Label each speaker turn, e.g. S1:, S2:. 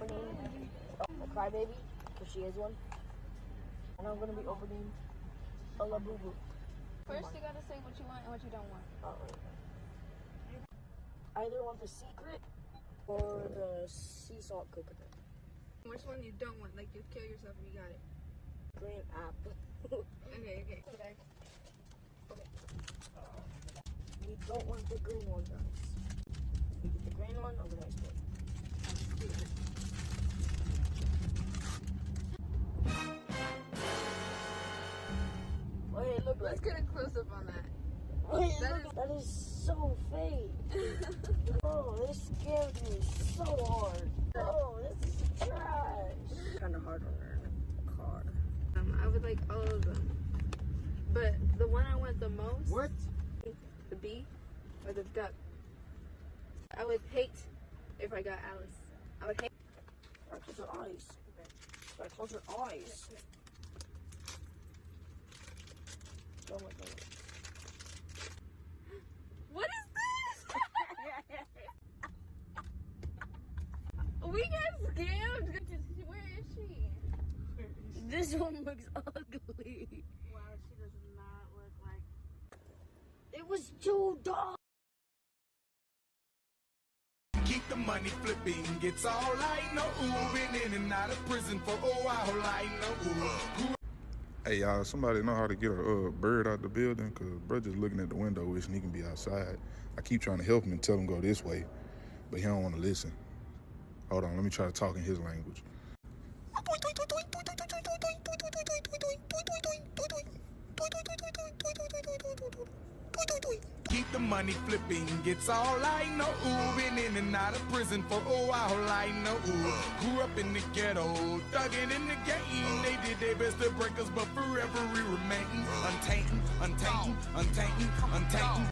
S1: opening a crybaby, because she is one. And I'm going to be opening a Labubu.
S2: First, you gotta say what you want and what you don't want.
S1: I either want the secret or the sea salt coconut.
S2: Which one you don't want? Like, you'd kill yourself if you got it.
S1: Green apple.
S2: Okay.
S1: You don't want the green one, guys. You get the green one or the nice one. Wait, look.
S2: Let's get a close up on that.
S1: Wait, look. That is so fake. Oh, this scared me so hard. Oh, this is trash. Kind of hard on her car.
S2: I would like all of them. But the one I want the most.
S3: What?
S2: The bee or the duck. I would hate if I got Alice. I would hate.
S1: Alright, close her eyes. Alright, close her eyes. Oh my god.
S2: What is this? We got scammed. Where is she?
S1: This one looks ugly.
S4: Wow, she does not look like.
S1: It was too dark.
S5: Keep the money flipping, it's all I know. Been in and out of prison for a while, I know.
S6: Hey y'all, somebody know how to get a bird out the building? Cause bro just looking at the window wishing he can be outside. I keep trying to help him and tell him go this way, but he don't want to listen. Hold on, let me try to talk in his language.
S5: Keep the money flipping, it's all I know. Been in and out of prison for a while, I know. Grew up in the ghetto, thugging in the game. They did their best to break us, but forever we remain untainted, untainted, untainted, untainted.